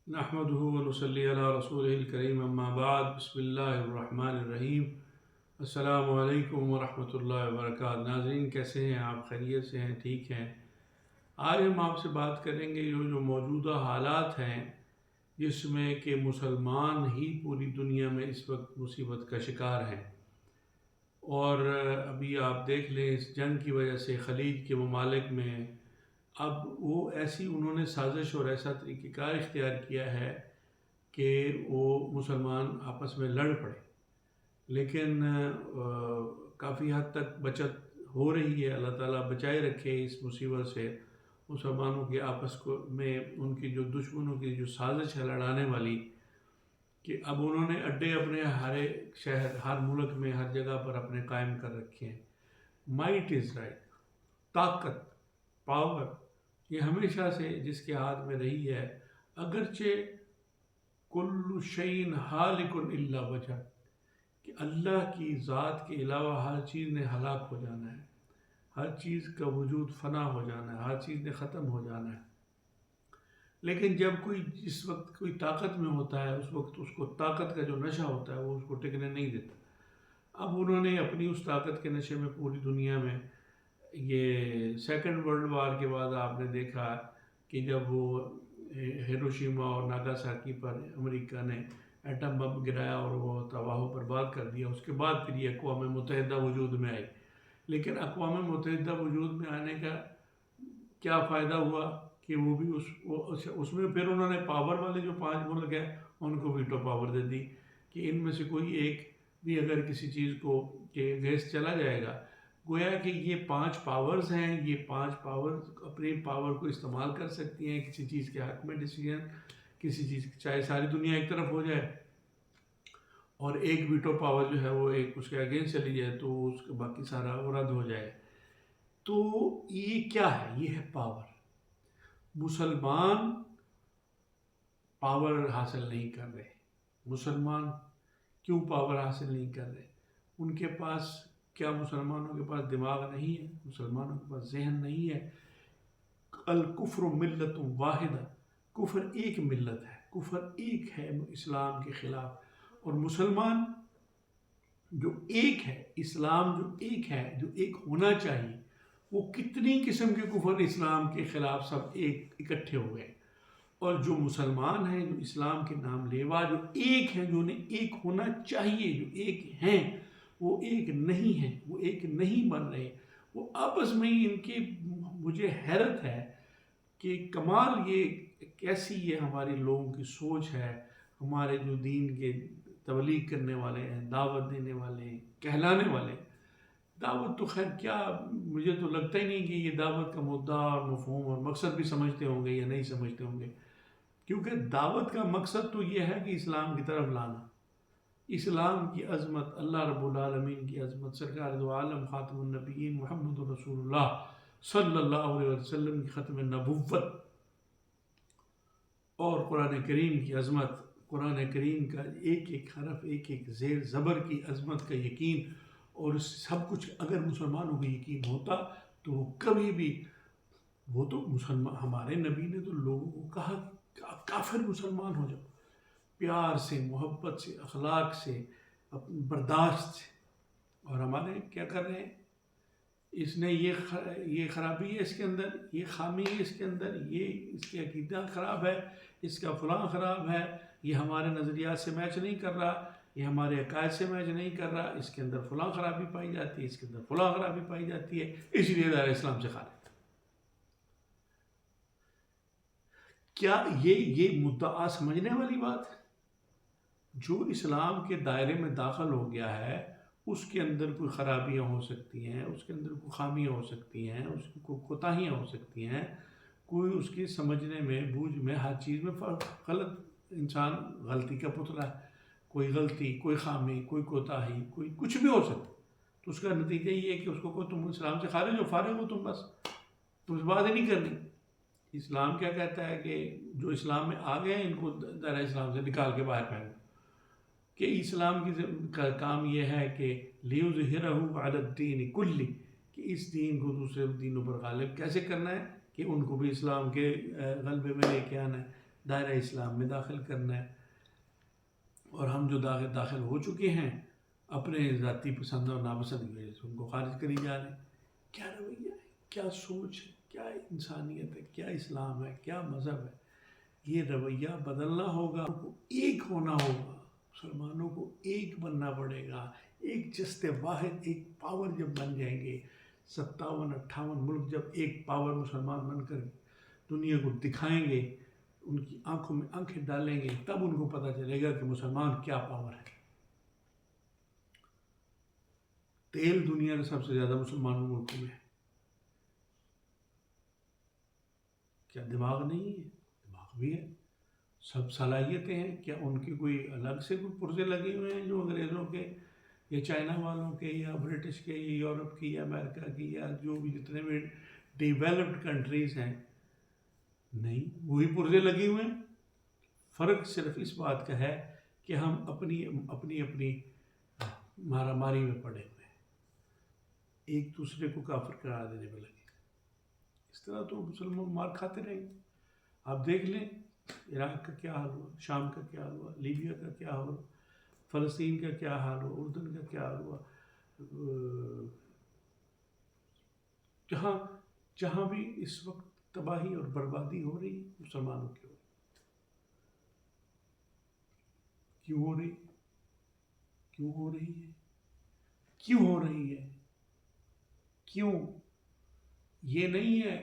نحمده ونصلي علی رسوله الکریم اما بعد بسم اللہ الرحمن الرحیم السلام علیکم ورحمۃ اللہ وبرکاتہ۔ ناظرین کیسے ہیں آپ؟ خیریت سے ہیں؟ ٹھیک ہیں؟ آج ہم آپ سے بات کریں گے جو موجودہ حالات ہیں جس میں کہ مسلمان ہی پوری دنیا میں اس وقت مصیبت کا شکار ہیں، اور ابھی آپ دیکھ لیں اس جنگ کی وجہ سے خلیج کے ممالک میں اب وہ ایسی انہوں نے سازش اور ایسا طریقہ کار اختیار کیا ہے کہ وہ مسلمان آپس میں لڑ پڑے، لیکن کافی حد تک بچت ہو رہی ہے۔ اللہ تعالیٰ بچائے رکھے اس مصیبت سے مسلمانوں کے آپس میں ان کی جو دشمنوں کی جو سازش ہے لڑانے والی، کہ اب انہوں نے اڈے اپنے ہر شہر، ہر ملک میں، ہر جگہ پر اپنے قائم کر رکھے ہیں۔ مائٹ از رائٹ، طاقت، پاور، یہ ہمیشہ سے جس کے ہاتھ میں رہی ہے، اگرچہ کل شیء ہالک الا وجہ، کہ اللہ کی ذات کے علاوہ ہر چیز نے ہلاک ہو جانا ہے، ہر چیز کا وجود فنا ہو جانا ہے، ہر چیز نے ختم ہو جانا ہے، لیکن جب کوئی جس وقت کوئی طاقت میں ہوتا ہے اس وقت اس کو طاقت کا جو نشہ ہوتا ہے وہ اس کو ٹکنے نہیں دیتا۔ اب انہوں نے اپنی اس طاقت کے نشے میں پوری دنیا میں، یہ سیکنڈ ورلڈ وار کے بعد آپ نے دیکھا کہ جب وہ ہیروشیما اور ناگاساکی پر امریکہ نے ایٹم بم گرایا اور وہ تباہ و برباد کر دیا، اس کے بعد پھر یہ اقوام متحدہ وجود میں آئی۔ لیکن اقوام متحدہ وجود میں آنے کا کیا فائدہ ہوا کہ وہ بھی اس میں پھر انہوں نے پاور والے جو 5 ملک ہیں ان کو ویٹو پاور دے دی کہ ان میں سے کوئی ایک بھی اگر کسی چیز کو کہ گیس چلا جائے گا، گویا کہ یہ 5 پاورز ہیں، یہ 5 پاورز اپنی پاور کو استعمال کر سکتی ہیں کسی چیز کے حق میں، ڈیسیجن کسی چیز، چاہے ساری دنیا ایک طرف ہو جائے اور ایک ویٹو پاور جو ہے وہ ایک اس کے اگینسٹ چلی جائے تو اس کے باقی سارا رد ہو جائے۔ تو یہ کیا ہے؟ یہ ہے پاور۔ مسلمان پاور حاصل نہیں کر رہے۔ مسلمان کیوں پاور حاصل نہیں کر رہے؟ ان کے پاس کیا مسلمانوں کے پاس دماغ نہیں ہے؟ مسلمانوں کے پاس ذہن نہیں ہے؟ الکفر ملت واحدہ، کفر ایک ملت ہے، کفر ایک ہے اسلام کے خلاف، اور مسلمان جو ایک ہے، اسلام جو ایک ہے، جو ایک ہونا چاہیے، وہ کتنی قسم کے کفر اسلام کے خلاف سب ایک اکٹھے ہو گئے، اور جو مسلمان ہیں، جو اسلام کے نام لیوا، جو ایک ہیں، جو انہیں ایک ہونا چاہیے، جو ایک ہیں، وہ ایک نہیں ہیں، وہ ایک نہیں بن رہے، وہ آپس میں ہی ان کی، مجھے حیرت ہے کہ کمال یہ کیسی یہ ہمارے لوگوں کی سوچ ہے، ہمارے جو دین کے تبلیغ کرنے والے ہیں، دعوت دینے والے ہیں، کہلانے والے ہیں۔ دعوت تو خیر کیا، مجھے تو لگتا ہی نہیں کہ یہ دعوت کا مدعا اور مفہوم اور مقصد بھی سمجھتے ہوں گے یا نہیں سمجھتے ہوں گے، کیونکہ دعوت کا مقصد تو یہ ہے کہ اسلام کی طرف لانا، اسلام کی عظمت، اللہ رب العالمین کی عظمت، سرکار دو عالم خاتم النبیین محمد رسول اللہ صلی اللہ علیہ وسلم کی ختم نبوت، اور قرآن کریم کی عظمت، قرآن کریم کا ایک ایک حرف، ایک ایک زیر زبر کی عظمت کا یقین، اور اس سب کچھ اگر مسلمانوں کو یقین ہوتا تو وہ کبھی بھی، وہ تو مسلمان، ہمارے نبی نے تو لوگوں کو کہا کہ آپ کافر مسلمان ہو جاؤ، پیار سے، محبت سے، اخلاق سے، برداشت سے، اور ہمارے کیا کر رہے ہیں؟ اس نے یہ خرابی ہے اس کے اندر، یہ خامی ہے اس کے اندر، یہ اس کے عقیدہ خراب ہے، اس کا فلاں خراب ہے، یہ ہمارے نظریات سے میچ نہیں کر رہا، یہ ہمارے عقائد سے میچ نہیں کر رہا، اس کے اندر فلاں خرابی پائی جاتی ہے، اس کے اندر فلاں خرابی پائی جاتی ہے، اس لیے دائرہ اسلام سے خارج۔ کیا یہ مدعا سمجھنے والی بات ہے؟ جو اسلام کے دائرے میں داخل ہو گیا ہے اس کے اندر کوئی خرابیاں ہو سکتی ہیں، اس کے اندر کوئی خامیاں ہو سکتی ہیں، اس کی کوئی کوتاہیاں ہو سکتی ہیں، کوئی اس کی سمجھنے میں، بوجھ میں، ہر چیز میں غلط، انسان غلطی کا پتلا ہے، کوئی غلطی، کوئی خامی، کوئی کوتاہی، کوئی کچھ بھی ہو سکتا، تو اس کا نتیجہ یہ ہے کہ اس کو تم اسلام سے خارج ہو، فارغ ہو تم، بس تم اس بات ہی نہیں کرنی۔ اسلام کیا کہتا ہے کہ جو اسلام میں آ گئے ہیں ان کو دائرہ اسلام سے نکال کے باہر پھینک، کہ اسلام کا کام یہ ہے کہ لِيُظْهِرَهُ عَلَى الدِّينِ كُلِّهِ، کہ اس دین کو دوسرے دینوں پر غالب کیسے کرنا ہے، کہ ان کو بھی اسلام کے غلبے میں لے کے آنا ہے۔ دائرہ اسلام میں داخل کرنا ہے، اور ہم جو داخل ہو چکے ہیں اپنے ذاتی پسند اور ناپسند کی وجہ سے ان کو خارج کری جا رہے ہیں۔ کیا رویہ ہے، کیا سوچ ہے، کیا انسانیت ہے، کیا اسلام ہے، کیا مذہب ہے؟ یہ رویہ بدلنا ہوگا، ایک ہونا ہوگا، مسلمانوں کو ایک بننا پڑے گا، ایک جست واحد، ایک پاور جب بن جائیں گے، 57-58 ملک جب ایک پاور مسلمان بن کر دنیا کو دکھائیں گے، ان کی آنکھوں میں آنکھیں ڈالیں گے، تب ان کو پتہ چلے گا کہ مسلمان کیا پاور ہے۔ تیل دنیا کا سب سے زیادہ مسلمانوں ملکوں میں ہے، کیا دماغ نہیں ہے؟ دماغ بھی ہے، سب صلاحیتیں ہیں، کیا ان کی کوئی الگ سے کوئی پرزے لگے ہوئے ہیں جو انگریزوں کے یا چائنا والوں کے یا برٹش کے یا یورپ کی یا امریکہ کی یا جو بھی جتنے بھی ڈیولپڈ کنٹریز ہیں؟ نہیں، وہی پرزے لگے ہوئے ہیں۔ فرق صرف اس بات کا ہے کہ ہم اپنی اپنی مارا ماری میں پڑے ہوئے ہیں، ایک دوسرے کو کافر قرار دینے میں لگے۔ اس طرح تو مسلمان مار کھاتے رہیں گے۔ آپ دیکھ لیں عراق کا کیا حال ہوا، شام کا کیا حال ہوا، لیبیا کا کیا حال ہوا، فلسطین کا کیا حال ہوا، اردن کا کیا حال ہوا، جہاں بھی اس وقت تباہی اور بربادی ہو رہی ہے مسلمانوں کی ہو رہی۔ کیوں ہو رہی؟ کیوں ہو رہی ہے؟ کیوں ہو رہی ہے؟ کیوں؟ یہ نہیں ہے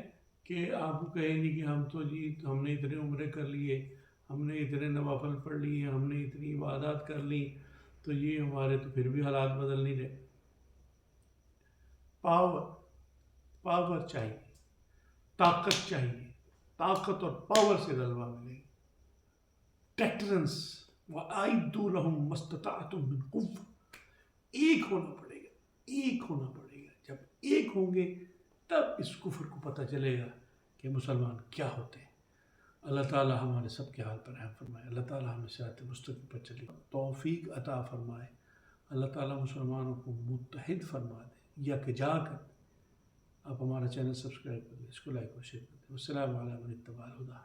کہ آپ کو کہیں گے کہ ہم تو جی ہم نے اتنے عمرے کر لیے، ہم نے اتنے نوافل پڑھ لیے، ہم نے اتنی عبادات کر لی، تو یہ ہمارے تو پھر بھی حالات بدل نہیں رہے۔ پاور چاہیے، طاقت چاہیے، طاقت اور پاور سے غلبہ ملے گا۔ ٹیکٹرنس وَأَعِدُّوا لَهُم مَّا اسْتَطَعْتُم مِّن قُوَّةٍ، ایک ہونا پڑے گا، ایک ہونا پڑے گا۔ جب ایک ہوں گے تب اس کفر کو پتہ چلے گا کہ مسلمان کیا ہوتے ہیں۔ اللہ تعالیٰ ہمارے سب کے حال پر رحم فرمائے، اللہ تعالیٰ ہمیں صراط مستقیم پر چلے توفیق عطا فرمائے، اللہ تعالیٰ مسلمانوں کو متحد فرما دے، یکجا کر۔ آپ ہمارا چینل سبسکرائب کر دیں، اس کو لائک اور شیئر کر دیں۔ والسلام علیکم ورحمۃ اللہ وبرکاتہ۔